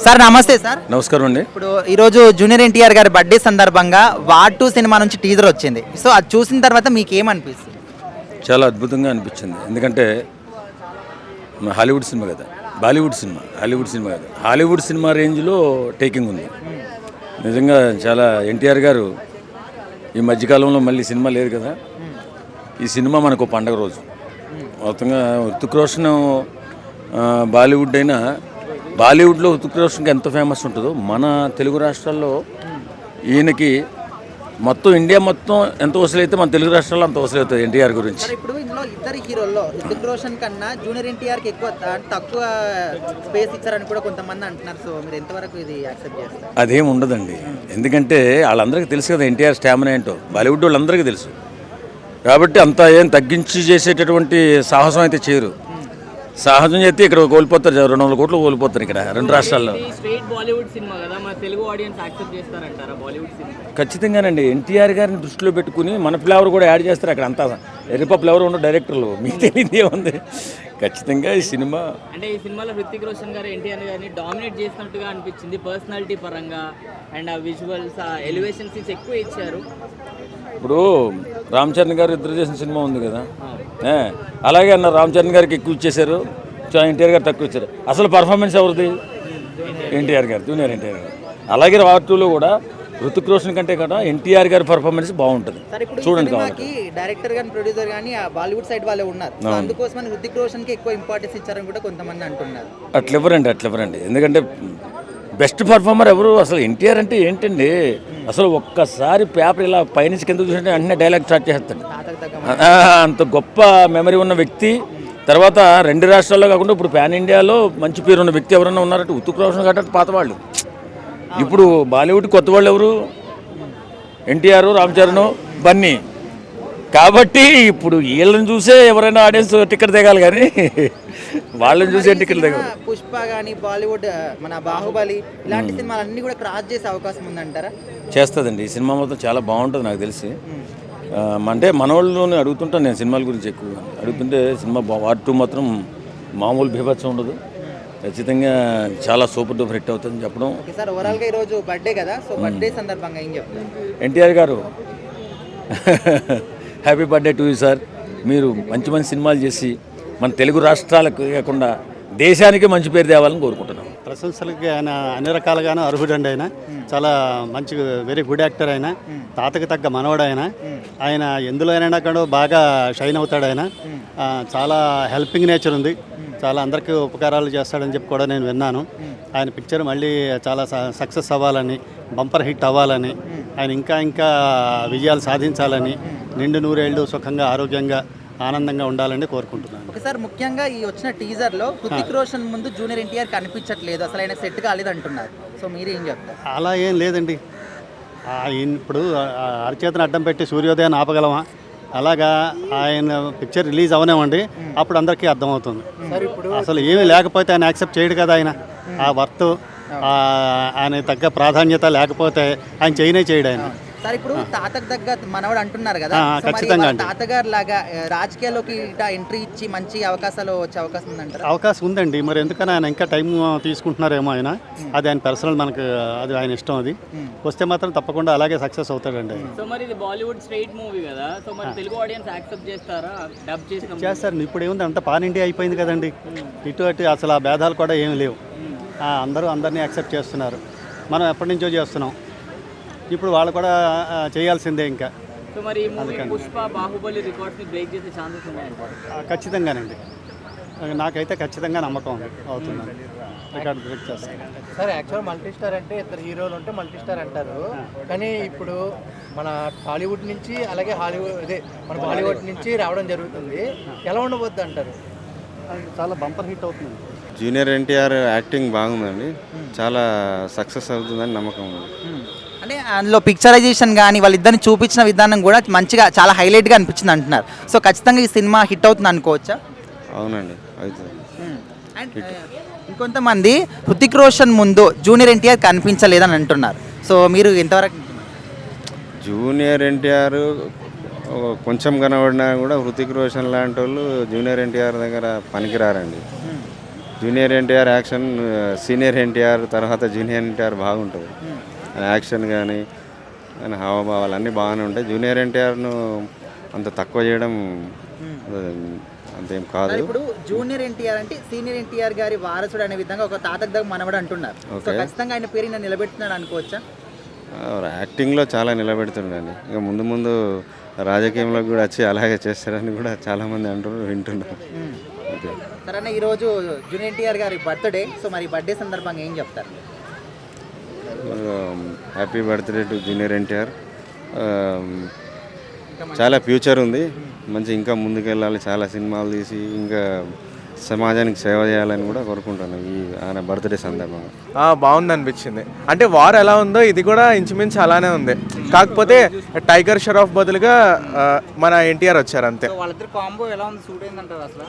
Sir నమస్తే sir. నమస్కారం అండి. ఇప్పుడు ఈరోజు జూనియర్ ఎన్టీఆర్ గారి బర్త్డే సందర్భంగా వార్ 2 సినిమా నుంచి టీజర్ వచ్చింది. సో అది చూసిన తర్వాత మీకు ఏమనిపిస్తుంది? చాలా అద్భుతంగా అనిపించింది. ఎందుకంటే హాలీవుడ్ సినిమా కదా, బాలీవుడ్ సినిమా, హాలీవుడ్ సినిమా కదా, హాలీవుడ్ సినిమా రేంజ్లో టేకింగ్ ఉంది. నిజంగా చాలా ఎన్టీఆర్ గారు ఈ మధ్యకాలంలో మళ్ళీ సినిమా లేదు కదా, ఈ సినిమా మనకు పండగ రోజు. మొత్తంగా హృతిక్ రోషన్ బాలీవుడ్ అయినా బాలీవుడ్లో హృతిక్ రోషన్కి ఎంత ఫేమస్ ఉంటుందో మన తెలుగు రాష్ట్రాల్లో ఈయనకి మొత్తం ఇండియా మొత్తం ఎంత వసూలైతే మన తెలుగు రాష్ట్రాల్లో అంత వసూలవుతుంది ఎన్టీఆర్ గురించి. ఇప్పుడు ఇందులో ఇద్దరు హీరోల్లో హృతిక్ రోషన్ కన్నా జూనియర్ ఎన్టీఆర్కి తక్కువ స్పేస్ ఇచ్చారని కూడా కొంతమంది అంటున్నారు. సో మీరు ఎంతవరకు ఇది యాక్సెప్ట్ చేస్తారు? అదేం ఉండదండి. ఎందుకంటే వాళ్ళందరికీ తెలుసు కదా ఎన్టీఆర్ స్టామినా ఏంటో, బాలీవుడ్ వాళ్ళందరికీ తెలుసు. కాబట్టి అంత ఏం తగ్గించి చేసేటటువంటి సాహసం అయితే చేయరు. సహజం చేస్తే ఇక్కడ కోల్పోతారు, 200 కోట్లు కోల్పోతారు ఇక్కడ రెండు రాష్ట్రాల్లో. ఖచ్చితంగానండి. ఎన్టీఆర్ గారిని దృష్టిలో పెట్టుకుని మన ఫ్లేవర్ కూడా యాడ్ చేస్తారు అక్కడ. అంతా ఎర్రిప ఫ్లేవర్ ఉన్న డైరెక్టర్లు, మీకు తెలియదు ఏముంది. ఖచ్చితంగా ఈ సినిమా అంటే ఈ సినిమాలో హృతిక్ రోషన్ గారు ఎన్టీఆర్ గారిని డామినేట్ చేసినట్టుగా అనిపించింది పర్సనాలిటీ పరంగా. అండ్ ఆ విజువల్స్, ఆ ఎలివేషన్ సీన్స్ ఎక్కువ ఇచ్చారు. ఇప్పుడు రామ్ చరణ్ గారు ఇద్దరు చేసిన సినిమా ఉంది కదా, అలాగే అన్న రామ్ చరణ్ గారికి ఎక్కువ ఇచ్చేశారు, ఎన్టీఆర్ గారు తక్కువ ఇచ్చారు. అసలు పర్ఫార్మెన్స్ ఎవరిది? ఎన్టీఆర్ గారు, జూనియర్ ఎన్టీఆర్ గారు. అలాగే వార్ 2లో కూడా హృతిక్ రోషన్ కంటే కూడా ఎన్టీఆర్ గారి పర్ఫార్మెన్స్ బాగుంటుంది. చూడండి కాబట్టి డైరెక్టర్ గాని ప్రొడ్యూసర్ గాని బాలీవుడ్ సైడ్ వాళ్ళే ఉన్నారు. అందుకోసమని హృతిక్ రోషన్ కి ఎక్కువ ఇంపార్టెన్స్ ఇచ్చారని కూడా కొంతమంది అంటున్నారు. అట్లెవరండి. ఎందుకంటే బెస్ట్ పర్ఫార్మర్ ఎవరు? అసలు ఎన్టీఆర్ అంటే ఏంటండి, అసలు ఒక్కసారి పేపర్ ఇలా పైనుంచి కింద చూసినట్టే అన్నీ డైలాగ్ స్టార్ట్ చేస్తాడు. అంత గొప్ప మెమరీ ఉన్న వ్యక్తి. తర్వాత రెండు రాష్ట్రాల్లో కాకుండా ఇప్పుడు పాన్ ఇండియాలో మంచి పేరు ఉన్న వ్యక్తి ఎవరైనా ఉన్నారంటే హృతిక్ రోషన్ కాబట్టి పాత వాళ్ళు. ఇప్పుడు బాలీవుడ్ కొత్త వాళ్ళు ఎవరు? ఎన్టీఆర్, రామ్ చరణ్, బన్నీ. కాబట్టి ఇప్పుడు వీళ్ళని చూసే ఎవరైనా ఆడియన్స్ టికెట్ దిగాలి, కానీ వాళ్ళని చూసే టికెట్ దిగాలి. పుష్ప కానీ బాలీవుడ్ మన బాహుబలి ఇలాంటి సినిమాలన్నీ కూడా క్రాస్ చేసే అవకాశం ఉందంటారా? చేస్తుందండి. ఈ సినిమా మొత్తం చాలా బాగుంటుంది నాకు తెలిసి. అంటే మనోళ్ళని అడుగుతుంటాను నేను సినిమాల గురించి ఎక్కువగా. అడుగుతుంటే సినిమా వార్ 2 మాత్రం మామూలు బీభత్సం ఉండదు. ఖచ్చితంగా చాలా సూపర్ డూపర్ హిట్ అవుతుందని చెప్పడం. సార్ ఓవరాల్గా ఈరోజు బర్త్డే కదా, సో బర్త్డే సందర్భంగా ఏం చెప్తారు? ఎన్టీఆర్ గారు happy birthday to you sir. మీరు మంచి మంచి సినిమాలు చేసి మన తెలుగు రాష్ట్రాలకు కాకుండా దేశానికి మంచి పేరు తేవాలని కోరుకుంటున్నాం. ప్రశంసలకి ఆయన అన్ని రకాలుగానే అర్హుడండి. ఆయన చాలా మంచి వెరీ గుడ్ యాక్టర్. ఆయన తాతకి తగ్గ మనవడు. ఆయన ఎందులో అయినా కూడా బాగా షైన్ అవుతాడు. ఆయన చాలా హెల్పింగ్ నేచర్ ఉంది. చాలా అందరికీ ఉపకారాలు చేస్తాడని చెప్పి కూడా నేను విన్నాను. ఆయన పిక్చర్ మళ్ళీ చాలా సక్సెస్ అవ్వాలని, బంపర్ హిట్ అవ్వాలని, ఆయన ఇంకా విజయాలు సాధించాలని, నిండు నూరేళ్ళు సుఖంగా ఆరోగ్యంగా ఆనందంగా ఉండాలని కోరుకుంటున్నాను. ఒకసారి ముఖ్యంగా ఈ వచ్చిన టీజర్లో హృతిక్ రోషన్ ముందు జూనియర్ ఎన్టీఆర్ కనిపించట్లేదు, అసలు ఆయన సెట్ కాలేదు అంటున్నారు. సో మీరు ఏం చెప్తారు? అలా ఏం లేదండి. ఇప్పుడు అరచేతను అడ్డం పెట్టి సూర్యోదయాన్ని ఆపగలమా? అలాగా ఆయన పిక్చర్ రిలీజ్ అవనేవ్వండి, అప్పుడు అందరికీ అర్థమవుతుంది. అసలు ఏమీ లేకపోతే ఆయన యాక్సెప్ట్ చేయడు కదా. ఆయన ఆ వర్త్, ఆయన తగ్గ ప్రాధాన్యత లేకపోతే ఆయన చేయడు ఆయన. సార్ ఇప్పుడు తాతకు తగ్గ మనవాడు అంటున్నారు కదా, ఖచ్చితంగా తాతగారు లాగా రాజకీయాల్లోకి ఎంట్రీ ఇచ్చి మంచి అవకాశాలు వచ్చే అవకాశం ఉందంటారు? అవకాశం ఉందండి. మరి ఎందుకని ఆయన ఇంకా టైం తీసుకుంటున్నారేమో. ఆయన అది ఆయన పర్సనల్, మనకు అది ఆయన ఇష్టం. అది వస్తే మాత్రం తప్పకుండా అలాగే సక్సెస్ అవుతాడండి. సో మరి ఇది బాలీవుడ్ స్ట్రైట్ మూవీ కదా, సో మరి తెలుగు ఆడియన్స్ యాక్సెప్ట్ చేస్తారా? డబ్ చేస్తారు. ఇప్పుడు ఏముంది, అంత పాన్ ఇండియా అయిపోయింది కదండి. ఇటు అటు అసలు ఆ భేదాలు కూడా ఏమి లేవు. అందరూ అందరినీ యాక్సెప్ట్ చేస్తున్నారు. మనం ఎప్పటి నుంచో చేస్తున్నాం. ఇప్పుడు వాళ్ళు కూడా చేయాల్సిందే ఇంకా. సో మరి ఈ మూవీ పుష్ప బాహుబలి రికార్డ్స్ని బ్రేక్ చేసే ఛాన్సెస్ ఉన్నాయండి? ఖచ్చితంగానండి. నాకైతే ఖచ్చితంగా నమ్మకం ఉంది అవుతుందని. రికార్డ్ బ్రేక్ చేస్తాను. సార్ యాక్చువల్ మల్టీ స్టార్ అంటే ఇద్దరు హీరోలు ఉంటే మల్టీ స్టార్ అంటారు, కానీ ఇప్పుడు మన టాలీవుడ్ నుంచి అలాగే హాలీవుడ్ మన బాలీవుడ్ నుంచి రావడం జరుగుతుంది. ఎలా ఉండబోద్దు అంటారు? చాలా బంపర్ హిట్ అవుతుంది. జూనియర్ ఎన్టీఆర్ యాక్టింగ్ బాగుందండి, చాలా సక్సెస్ అవుతుందని నమ్మకం ఉంది. అంటే అందులో పిక్చరైజేషన్ కానీ వాళ్ళిద్దరిని చూపించిన విధానం కూడా మంచిగా చాలా హైలైట్గా అనిపించింది అంటున్నారు. సో ఖచ్చితంగా ఈ సినిమా హిట్ అవుతుంది అనుకోవచ్చా? అవునండి, అవుతుంది. అండ్ ఇంకొంతమంది హృతిక్ రోషన్ ముందు జూనియర్ ఎన్టీఆర్ కనిపించలేదని అంటున్నారు. సో మీరు ఎంతవరకు? జూనియర్ ఎన్టీఆర్ కొంచెం కనబడినా కూడా హృతిక్ రోషన్ లాంటి వాళ్ళు జూనియర్ ఎన్టీఆర్ దగ్గర పనికిరారండి. Junior NTR action senior NTR తర్వాత జూనియర్ ఎన్టీఆర్ బాగుంటుంది. యాక్షన్ కానీ ఆయన హావభావాలు అన్నీ బాగానే ఉంటాయి. జూనియర్ ఎన్టీఆర్ను అంత తక్కువ చేయడం అంతేం కాదు. ఇప్పుడు జూనియర్ ఎన్టీఆర్ అంటే సీనియర్ ఎన్టీఆర్ గారి వారసుడు అనే విధంగా ఒక తాతకు దగ్గర మనవడు అంటున్నారు. సో ఖచ్చితంగా ఆయన పేరు నేను నిలబెడుతున్నాడు అనుకోవచ్చా? యాక్టింగ్లో చాలా నిలబెడుతుండండి. ఇంకా ముందు ముందు రాజకీయంలో కూడా వచ్చి అలాగే చేస్తారని కూడా చాలామంది అంటున్నారు, వింటున్నారు. ఓకే సరే అన్న, ఈరోజు జూనియర్ ఎన్టీఆర్ గారి బర్త్డే. సో మరి బర్త్డే సందర్భంగా ఏం చెప్తారు? Happy birthday to junior NTR. చాలా ఫ్యూచర్ ఉంది, మంచి ఇంకా ముందుకెళ్ళాలి, చాలా సినిమాలు తీసి ఇంకా సమాజానికి సేవ చేయాలని కూడా కోరుకుంటాను ఈ ఆయన బర్త్డే సందర్భంగా. బాగుంది అనిపించింది. అంటే వార్ ఎలా ఉందో ఇది కూడా ఇంచుమించు అలానే ఉంది, కాకపోతే టైగర్ షరాఫ్ బదులుగా మన ఎన్టీఆర్ వచ్చారు అంతే. వాళ్ళిద్దరు కాంబో ఎలా ఉంది, సూట్ అయిందంటారు అసలు?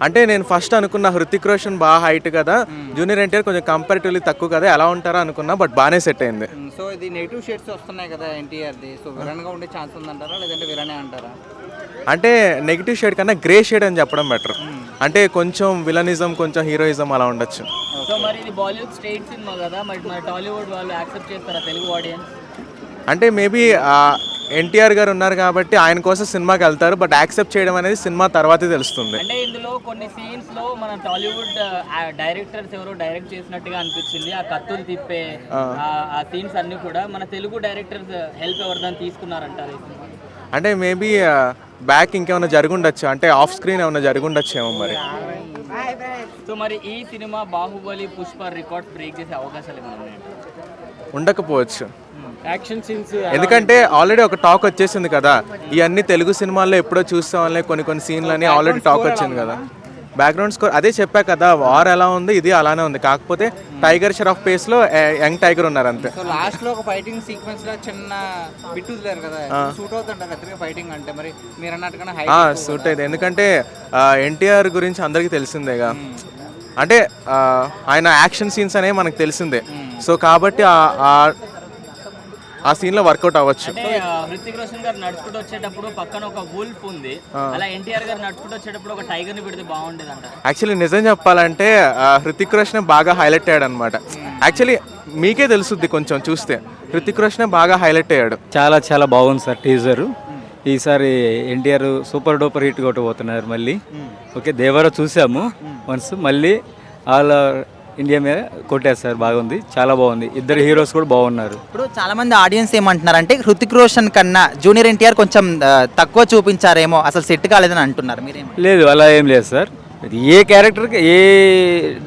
అంటే నేను ఫస్ట్ అనుకున్న హృతిక్ రోషన్ బాగా హైట్ కదా, జూనియర్ ఎన్టీఆర్ కొంచెం కంపారిటివ్లీ తక్కువ కదా, ఎలా ఉంటారో అనుకున్నా, బట్ బాగానే సెట్ అయింది. సో ఇది నెగిటివ్ షేడ్స్ వస్తున్నాయి కదా ఎన్టీఆర్ది, సో విలన్గా ఉండే ఛాన్స్ ఉందంటారా లేదంటే విలనే అంటారా? అంటే నెగిటివ్ షేడ్ కన్నా గ్రే షేడ్ అని చెప్పడం బెటర్. అంటే కొంచెం విలనిజం కొంచెం హీరోయిజం అలా ఉండొచ్చు. సో మరి ఇది బాలీవుడ్ స్టేట్ సినిమా కదా, మరి టాలీవుడ్ వాళ్ళు యాక్సెప్ట్ చేస్తారా తెలుగు ఆడియన్స్? అంటే మేబీ ఎన్టీఆర్ గారు ఉన్నారు కాబట్టి ఆయన కోసం సినిమాకి వెళ్తారు, బట్ యాక్సెప్ట్ చేయడం అనేది సినిమా తర్వాతే తెలుస్తుంది. అంటే ఇందులో కొన్ని సీన్స్ లో మన టాలీవుడ్ డైరెక్టర్స్ ఎవరో డైరెక్ట్ చేసినట్టుగా అనిపించింది. ఆ కత్తులు తిప్పే ఆ సీన్స్ అన్ని కూడా మన తెలుగు డైరెక్టర్స్ హెల్ప్ ఎవరిదాన్ని తీసుకున్నారంటారు? అంటే మేబీ బ్యాక్ ఇంకేమైనా జరుగుండొచ్చు, అంటే ఆఫ్ స్క్రీన్ ఏమైనా జరుగుండొచ్చేమో మరి. సో మరి ఈ cinema Baahubali, Pushpa records break చేసే అవకాశాలు ఏమైనా ఉన్నాయండి? ఉండకపోవచ్చు, యాక్షన్ సీన్స్ ఎందుకంటే ఆల్రెడీ ఒక టాక్ వచ్చేసింది కదా, ఇవన్నీ తెలుగు సినిమాల్లో ఎప్పుడో చూస్తామని కొన్ని సీన్లు అని ఆల్రెడీ టాక్ వచ్చింది కదా. బ్యాక్గ్రౌండ్ స్కోర్ అదే చెప్పా కదా, వార్ ఎలా ఉంది ఇది అలానే ఉంది, కాకపోతే టైగర్ షరాఫ్ పేస్ లో యంగ్ టైగర్ ఉన్నారు అంతే. సో లాస్ట్ లో ఒక ఫైటింగ్ సీక్వెన్స్ లో చిన్న బిట్ వదిలేరు కదా, సూట్ అవుతుంటారు అతనికి ఫైటింగ్ అంటే, మరి మీరు అన్నట్టుగా సూట్ అయితే, ఎందుకంటే ఎన్టీఆర్ గురించి అందరికీ తెలిసిందేగా, అంటే ఆయన యాక్షన్ సీన్స్ అనేవి మనకు తెలిసిందే. సో కాబట్టి ఆ సీన్ లో వర్కౌట్ అవ్వచ్చు. అంటే హృతిక్ రోషన్ గారు నడుచుకుంటూ వచ్చేటప్పుడు పక్కన ఒక వూల్ఫ్ ఉంది, అలా ఎన్టీఆర్ గారు నడుచుకుంటూ వచ్చేటప్పుడు ఒక టైగర్ ని పెడితే బాగుండేది అంట. యాక్చువల్లీ నిజం చెప్పాలంటే హృతిక్ రోషన్ బాగా హైలైట్ అయ్యాడు అనమాట. యాక్చువల్లీ మీకే తెలుసుద్ది కొంచెం చూస్తే, హృతిక్ రోషన్ బాగా హైలైట్ అయ్యాడు. చాలా చాలా బాగుంది సార్ టీజరు. ఈసారి ఎన్టీఆర్ సూపర్ డూపర్ హిట్ కొట్టబోతున్నారు మళ్ళీ. ఓకే, దేవరా చూసాము వన్స్, మళ్ళీ ఆల్ ఇండియా మీద కొట్టేస్తారు. బాగుంది, చాలా బాగుంది, ఇద్దరు హీరోస్ కూడా బాగున్నారు. ఇప్పుడు చాలా మంది ఆడియన్స్ ఏమంటున్నారంటే హృతిక్ రోషన్ కన్నా జూనియర్ ఎన్టీఆర్ కొంచెం తక్కువ చూపించారేమో, అసలు సెట్ కాలేదని అంటున్నారు. మీరేమో? లేదు, అలా ఏం లేదు సార్. ఏ క్యారెక్టర్కి ఏ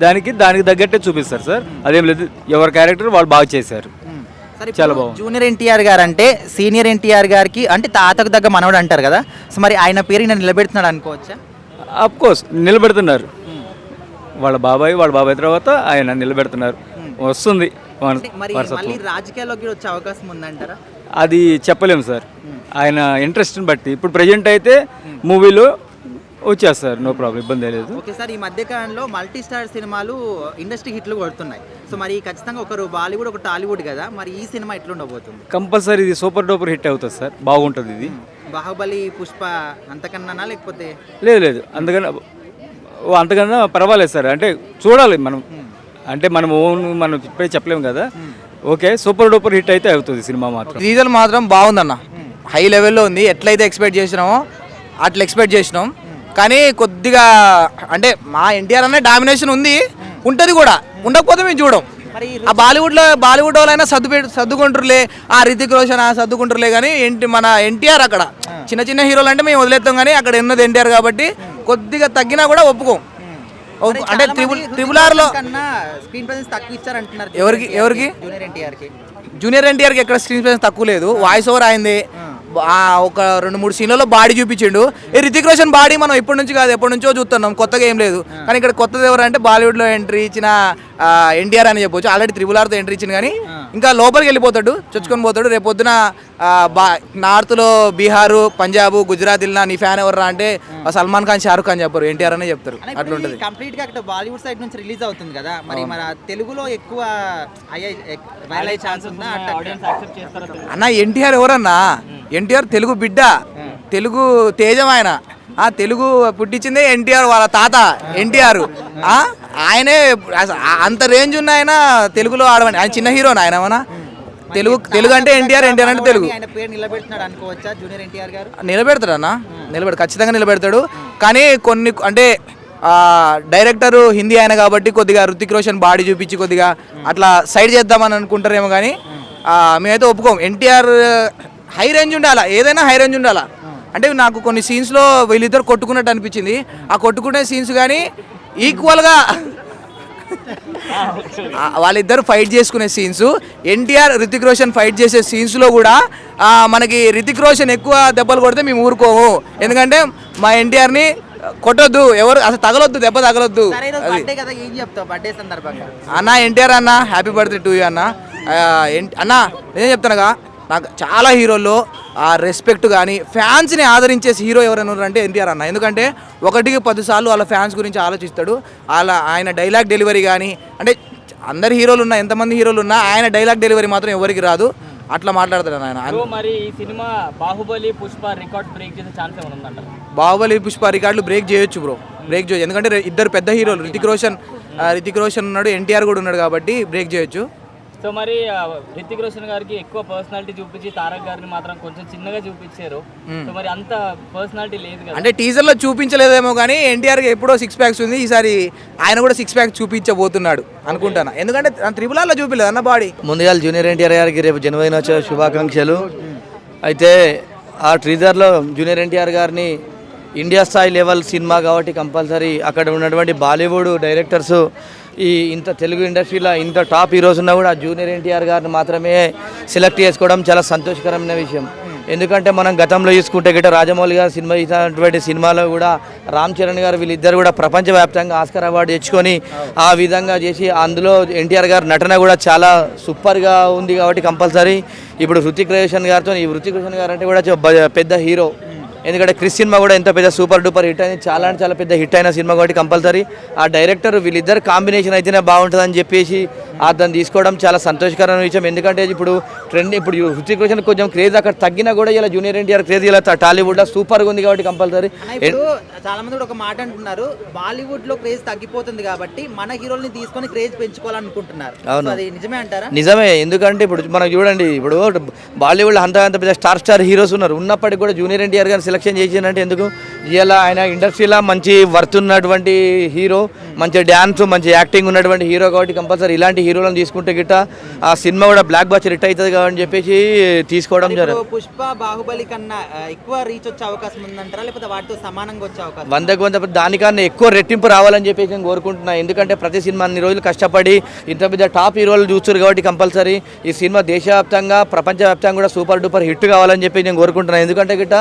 దానికి తగ్గట్టే చూపిస్తారు సార్, అదేం లేదు. ఎవరి క్యారెక్టర్ వాళ్ళు బాగా చేశారు, చాలా బాగుంది. జూనియర్ ఎన్టీఆర్ గారు అంటే సీనియర్ ఎన్టీఆర్ గారికి అంటే తాతకు దగ్గర మనవడు అంటారు కదా, సో మరి ఆయన పేరు నేను నిలబెడుతున్నాడు అనుకోవచ్చా? అఫ్ కోర్స్ నిలబెడుతున్నారు. వాళ్ళ బాబాయ్ తర్వాత ఆయన నిలబెడుతున్నారు. వస్తుంది మరి మళ్ళీ రాజకీయాల్లోకి వచ్చే అవకాశం ఉందంటారా? అది చెప్పలేము సార్, ఆయన ఇంట్రెస్ట్ని బట్టి. ఇప్పుడు ప్రజెంట్ అయితే మూవీలో వచ్చేస్తారు, నో ప్రాబ్లం, ఇబ్బంది లేదు. ఓకే సార్, ఈ మధ్య కాలంలో మల్టీ స్టార్ సినిమాలు ఇండస్ట్రీ హిట్లు కొడుతున్నాయి. సో మరి ఖచ్చితంగా ఒకరు బాలీవుడ్ ఒక టాలీవుడ్ కదా, మరి ఈ సినిమా ఎట్లుండబోతుంది? కంపల్సరీ ఇది సూపర్ డూపర్ హిట్ అవుతుంది సార్, బాగుంటుంది ఇది. బాహుబలి, పుష్ప అంతకన్నా లేకపోతే? లేదు అంతకన్నా పర్వాలేదు సార్. అంటే చూడాలి మనం, అంటే మనం ఇప్పుడే చెప్పలేము కదా. ఓకే, సూపర్ డూపర్ హిట్ అయితే అవుతుంది సినిమా మాత్రం. రీజన్ మాత్రం బాగుందన్న, హై లెవెల్లో ఉంది. ఎట్లయితే ఎక్స్పెక్ట్ చేసినామో అట్లా ఎక్స్పెక్ట్ చేసినాం, కానీ కొద్దిగా అంటే మా ఎన్టీఆర్ అనే డామినేషన్ ఉంటుంది కూడా, ఉండకపోతే మేము చూడం. ఆ బాలీవుడ్ వాళ్ళైనా సర్దుకుంటారులే, ఆ రితిక్ రోషన్ సర్దుకుంటారులే, కానీ మన ఎన్టీఆర్ అక్కడ చిన్న హీరోలు అంటే మేము వదిలేస్తాం, కానీ అక్కడ ఉన్నది ఎన్టీఆర్ కాబట్టి కొద్దిగా తగ్గినా కూడా ఒప్పుకోం. అంటే ట్రిపుల్ ఆర్ లో స్క్రీన్ ప్రెజెన్స్ తక్కువ ఇచ్చారంటున్నారు. ఎవరికి? జూనియర్ ఎన్టీఆర్కి ఎక్కడ స్క్రీన్ ప్రెజెన్స్ తక్కువ లేదు, వాయిస్ ఓవర్ అయింది. ఒక 2-3 సీన్లలో బాడీ చూపించిండు. రితిక్ రోషన్ బాడీ మనం ఎప్పటి నుంచి కాదు ఎప్పటి నుంచో చూస్తున్నాం, కొత్తగా ఏం లేదు. కానీ ఇక్కడ కొత్తది ఎవరంటే బాలీవుడ్లో ఎంట్రీ ఇచ్చిన ఎన్టీఆర్ అని చెప్పొచ్చు. ఆల్రెడీ ట్రిపుల్ ఆర్తో ఎంట్రీ ఇచ్చింది, కానీ ఇంకా లోపలికి వెళ్ళిపోతాడు, చొచ్చుకొని పోతాడు. రేపు పొద్దున నార్త్లో బీహారు, పంజాబ్, గుజరాత్ వెళ్ళినా నీ ఫ్యాన్ ఎవర్రా అంటే సల్మాన్ ఖాన్, షారుఖ్ ఖాన్ చెప్పరు, ఎన్టీఆర్ అనే చెప్తారు. అట్లా ఉంటుంది. కంప్లీట్ గా అక్కడ బాలీవుడ్ సైడ్ నుంచి రిలీజ్ అవుతుంది కదా, మరి తెలుగులో ఎక్కువ ఛాన్స్ ఉందా? అన్న ఎన్టీఆర్ ఎవరన్నా? ఎన్టీఆర్ తెలుగు బిడ్డ, తెలుగు తేజం ఆయన. తెలుగు పుట్టించిందే ఎన్టీఆర్ వాళ్ళ తాత ఎన్టీఆర్. ఆయనే అంత రేంజ్ ఉన్న ఆయన తెలుగులో ఆడమని. ఆయన చిన్న హీరోనా ఆయన ఏమన్నా? తెలుగు అంటే ఎన్టీఆర్, ఎన్టీఆర్ అంటే తెలుగు. ఆయన పేరు నిలబెడుతున్నాడు అనుకోవచ్చా జూనియర్ ఎన్టీఆర్ గారు? నిలబెడతాడు అన్న, ఖచ్చితంగా నిలబెడతాడు. కానీ కొన్ని అంటే డైరెక్టర్ హిందీ ఆయన కాబట్టి కొద్దిగా రుతిక్ రోషన్ బాడీ చూపించి కొద్దిగా అట్లా సైడ్ చేద్దామని అనుకుంటారేమో. కానీ మేమైతే ఒప్పుకోం. ఎన్టీఆర్ హై రేంజ్ ఉండాలా, ఏదైనా హై రేంజ్ ఉండాలా. అంటే నాకు కొన్ని సీన్స్లో వీళ్ళిద్దరు కొట్టుకున్నట్టు అనిపించింది. ఆ కొట్టుకునే సీన్స్ కానీ ఈక్వల్గా వాళ్ళిద్దరు ఫైట్ చేసుకునే సీన్స్, ఎన్టీఆర్ రితిక్ రోషన్ ఫైట్ చేసే సీన్స్లో కూడా మనకి రితిక్ రోషన్ ఎక్కువ దెబ్బలు కొడితే మేము ఊరుకోము. ఎందుకంటే మా ఎన్టీఆర్ని కొట్టొద్దు, ఎవరు అసలు తగలొద్దు, దెబ్బ తగలొద్దు. అన్న ఎన్టీఆర్ అన్న హ్యాపీ బర్త్డే టు యూ అన్న. అన్న నేనేం చెప్తానుగా, నాకు చాలా హీరోల్లో ఆ రెస్పెక్ట్ కానీ ఫ్యాన్స్ని ఆదరించే హీరో ఎవరైనా ఉన్నారంటే ఎన్టీఆర్ అన్న. ఎందుకంటే 1కి 10 సార్లు వాళ్ళ ఫ్యాన్స్ గురించి ఆలోచిస్తాడు. ఆయన డైలాగ్ డెలివరీ కానీ, అంటే అందరు హీరోలు ఉన్నా, ఎంతమంది హీరోలు ఉన్నా ఆయన డైలాగ్ డెలివరీ మాత్రం ఎవరికి రాదు. అట్లా మాట్లాడతాడు ఆయన. మరి ఈ cinema Baahubali Pushpa record break చేసే ఛాన్స్ ఏమైనా ఉందంట? బాహుబలి పుష్ప రికార్డులు బ్రేక్ చేయొచ్చు బ్రో, బ్రేక్ చేయొచ్చు. ఎందుకంటే ఇద్దరు పెద్ద హీరోలు, రితిక్ రోషన్ ఉన్నాడు, ఎన్టీఆర్ కూడా ఉన్నాడు కాబట్టి బ్రేక్ చేయొచ్చు. సో మరి రితిక్ రోషన్ గారికి ఎక్కువ పర్సనాలిటీ చూపించి తారక్ గారిని మాత్రం కొంచెం చిన్నగా చూపించారు. సో మరి అంత పర్సనాలిటీ లేదు కదా. అంటే టీజర్లో చూపించలేదేమో కానీ ఎన్టీఆర్కి ఎప్పుడో 6 ప్యాక్స్ ఉంది. ఈసారి ఆయన కూడా 6 ప్యాక్స్ చూపించబోతున్నాడు అనుకుంటాను. ఎందుకంటే త్రిబులాల్లో చూపించలేదు అన్న బాడీ. ముందుగా జూనియర్ ఎన్టీఆర్ గారికి రేపు జన్మదినోత్సవ శుభాకాంక్షలు. అయితే ఆ టీజర్లో జూనియర్ ఎన్టీఆర్ గారిని ఇండియా స్థాయి లెవెల్ సినిమా కాబట్టి కంపల్సరీ అక్కడ ఉన్నటువంటి బాలీవుడ్ డైరెక్టర్స్ ఇంత తెలుగు ఇండస్ట్రీలో ఇంత టాప్ హీరోస్ ఉన్నా కూడా జూనియర్ ఎన్టీఆర్ గారిని మాత్రమే సెలెక్ట్ చేసుకోవడం చాలా సంతోషకరమైన విషయం. ఎందుకంటే మనం గతంలో చూసుకుంటే గిట్ట రాజమౌళి గారు సినిమా ఇచ్చినటువంటి సినిమాలో కూడా రామ్ చరణ్ గారు వీళ్ళిద్దరు కూడా ప్రపంచవ్యాప్తంగా ఆస్కార్ అవార్డు తెచ్చుకొని ఆ విధంగా చేసి అందులో ఎన్టీఆర్ గారు నటన కూడా చాలా సూపర్గా ఉంది. కాబట్టి కంపల్సరీ ఇప్పుడు రుతిక్ రోషన్ గారితో, ఈ రుతిక్ రోషన్ గారు అంటే కూడా పెద్ద హీరో. ఎందుకంటే క్రిస్ సినిమా కూడా ఎంత పెద్ద సూపర్ డూపర్ హిట్ అయింది, చాలా అంటే చాలా పెద్ద హిట్ అయిన సినిమా కాబట్టి కంపల్సరీ ఆ డైరెక్టర్ వీళ్ళిద్దరు కాంబినేషన్ అయితేనే బాగుంటుందని చెప్పేసి అతను తీసుకోవడం చాలా సంతోషకరమైన విషయం. ఎందుకంటే ఇప్పుడు హృతిక్ రోషన్ కొంచెం క్రేజ్ అక్కడ తగ్గినా కూడా ఇలా జూనియర్ ఎన్టీఆర్ క్రేజ్ ఇలా టాలీవుడ్లో సూపర్గా ఉంది కాబట్టి కంపల్సరీ. చాలా మంది కూడా ఒక మాట అంటున్నారు, బాలీవుడ్ లో క్రేజ్ తగ్గిపోతుంది కాబట్టి మన హీరోల్ని తీసుకొని క్రేజ్ పెంచుకోవాలనుకుంటున్నారు. అవును, అది నిజమే అంటారా? నిజమే. ఎందుకంటే ఇప్పుడు మనం చూడండి, ఇప్పుడు బాలీవుడ్ అంత పెద్ద స్టార్ హీరోస్ ఉన్నారు, ఉన్నప్పటికీ కూడా జూనియర్ ఎన్టీఆర్ గారిని సెలెక్షన్ చేసిందంటే ఎందుకు? ఇలా ఆయన ఇండస్ట్రీలో మంచి వర్త్ ఉన్నటువంటి హీరో, మంచి డ్యాన్స్, మంచి యాక్టింగ్ ఉన్నటువంటి హీరో కాబట్టి కంపల్సరీ ఇలాంటి హీరోలను తీసుకుంటే గిట్ట ఆ సినిమా కూడా బ్లాక్ బస్టర్ హిట్ అవుతుంది కాబట్టి చెప్పేసి తీసుకోవడం జరుగుతుంది. పుష్ప బాహుబలి కన్నా ఎక్కువ రీచ్ వచ్చే అవకాశం ఉందంటారా, లేకపోతే వాటితో సమానంగా వచ్చే అవకాశం? 100 దానికన్నా ఎక్కువ రెట్టింపు రావాలని చెప్పేసి నేను కోరుకుంటున్నాను. ఎందుకంటే ప్రతి సినిమా అన్ని రోజులు కష్టపడి ఇంత పెద్ద టాప్ హీరోలు చూస్తారు కాబట్టి కంపల్సరీ ఈ సినిమా దేశవ్యాప్తంగా ప్రపంచవ్యాప్తంగా కూడా సూపర్ డూపర్ హిట్ కావాలని చెప్పి నేను కోరుకుంటున్నాను. ఎందుకంటే గిట్ట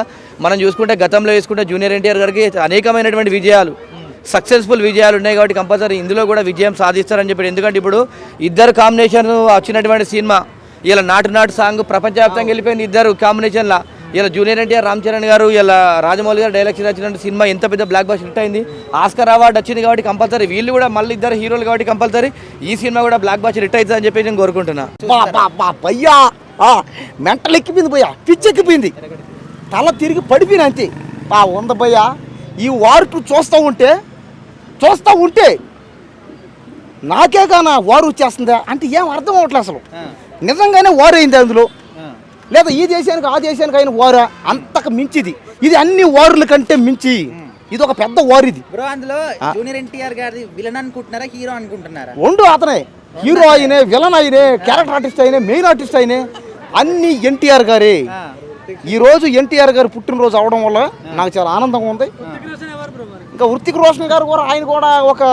మనం చూసుకుంటే గతంలో వేసుకుంటే జూనియర్ ఎన్టీఆర్ గారికి అనేకమైనటువంటి విజయాలు, సక్సెస్ఫుల్ విజయాలు ఉన్నాయి కాబట్టి కంపల్సరీ ఇందులో కూడా విజయం సాధిస్తారని చెప్పి. ఎందుకంటే ఇప్పుడు ఇద్దరు కాంబినేషన్ వచ్చినటువంటి సినిమా ఇలా నాటు సాంగ్ ప్రపంచవ్యాప్తంగా వెళ్ళిపోయింది ఇద్దరు కాంబినేషన్లో. ఇలా జూనియర్ ఎన్టీఆర్, రామ్ చరణ్ గారు, ఇలా రాజమౌళి గారు డైరెక్షన్ వచ్చిన సినిమా ఎంత పెద్ద బ్లాక్ బస్టర్ హిట్ అయింది, ఆస్కార్ అవార్డు వచ్చింది కాబట్టి కంపల్సరీ వీళ్ళు కూడా మళ్ళీ ఇద్దరు హీరోలు కాబట్టి కంపల్సరీ ఈ సినిమా కూడా బ్లాక్ బస్టర్ హిట్ అవుతుంది అని చెప్పి నేను కోరుకుంటున్నా. భయ్యా మెంటల్ ఎక్కిపోయింది భయ్యా, పిచ్చి ఎక్కిపోయింది, తల తిరిగి పడిపోయిన అంతే. ఉంది భయ్యా, ఈ వారు చూస్తూ ఉంటే నాకే కానా వారు వచ్చేస్తుందా అంటే ఏం అర్థం అవ్వట్లేదు అసలు. నిజంగానే వారు అయింది అందులో, లేదా ఈ దేశానికి ఆ దేశానికి అయిన వారా, అంతకు మించిది ఇది. అన్ని వారుల కంటే మించి ఇది ఒక పెద్ద వారు ఇది. బ్రో అందులో జూనియర్ ఎన్టీఆర్ గారి విలన్ అనుకుంటున్నారా, హీరో అనుకుంటున్నారా? రెండు అతనే, హీరో అయినే, విలన్ అయినే, క్యారెక్టర్ ఆర్టిస్ట్ అయినే, మెయిన్ ఆర్టిస్ట్ అయినే, అన్ని ఎన్టీఆర్ గారే. ఈరోజు ఎన్టీఆర్ గారు పుట్టినరోజు అవడం వల్ల నాకు చాలా ఆనందంగా ఉంది. ఇంకా రుతిక్ రోషన్ గారు కూడా, ఆయన కూడా ఒక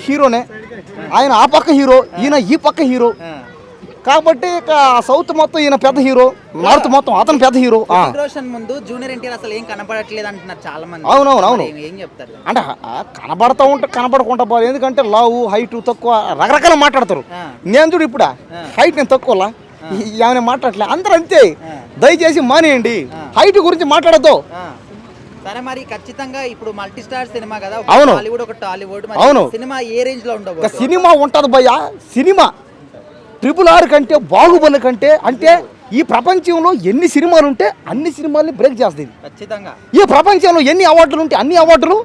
హీరోనే. ఆయన ఆ పక్క హీరో, ఈయన ఈ పక్క హీరో కాబట్టి ఇక సౌత్ మొత్తం ఈయన పెద్ద హీరో, నార్త్ మొత్తం అతను పెద్ద హీరో. రోషన్ ముందు జూనియర్ ఎన్టీఆర్ అసలు ఏం కనపడట్లేదు అంటున్నారు చాలా మంది. అవునవును, ఏం చెప్తారు అంటే? కనబడతా ఉంటే కనబడకుండా పోవాలి. ఎందుకంటే లావు, హైట్ తక్కువ రకరకాల మాట్లాడతారు. నేను చూడు ఇప్పుడు హైట్ నేను తక్కువలా ఏమైనా మాట్లాడలే, అందరూ అంతే. దయచేసి మానేయండి, హైట్ గురించి మాట్లాడద్దు. సరే మరి ఖచ్చితంగా ఇప్పుడు మల్టీ స్టార్ సినిమా కదా, అవును, బాలీవుడ్ ఒక టాలీవుడ్, అవును. సినిమా ఏ రేంజ్ లో ఉండవు? సినిమా ఉంటది భయ్యా. సినిమా RRR కంటే, బాహుబలి కంటే అంటే ఈ ప్రపంచంలో ఎన్ని సినిమాలు ఉంటే అన్ని సినిమాల్ని బ్రేక్ చేస్తుంది. ఖచ్చితంగా ఈ ప్రపంచంలో ఎన్ని అవార్డులు ఉంటే అన్ని అవార్డులు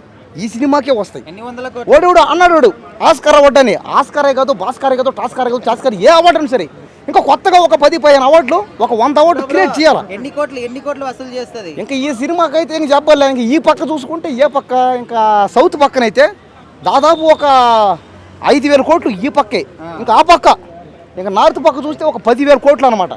ఈ సినిమాకే వస్తాయి. ఎన్ని వందల కోట్లు ఓడివాడు అన్నాడు ఆస్కార్ అవార్డు అని. ఆస్కారే కాదు, భాస్కరే కాదు, టాస్కారే కాదు, చాస్కార్ ఏ అవార్డు అని సరే ఇంకా కొత్తగా ఒక 10-15 అవార్డులు, ఒక 100 అవార్డు క్రియేట్ చేయాలి. ఎన్ని కోట్లు వసూలు చేస్తుంది? ఇంకా ఈ సినిమాకైతే ఇంక చెప్పాలి. ఇంకా ఈ పక్క చూసుకుంటే ఏ పక్క ఇంకా సౌత్ పక్కనైతే దాదాపు ఒక 5,000 కోట్లు ఈ పక్కే. ఇంకా ఆ పక్క ఇంకా నార్త్ పక్క చూస్తే ఒక 10,000 కోట్లు అనమాట.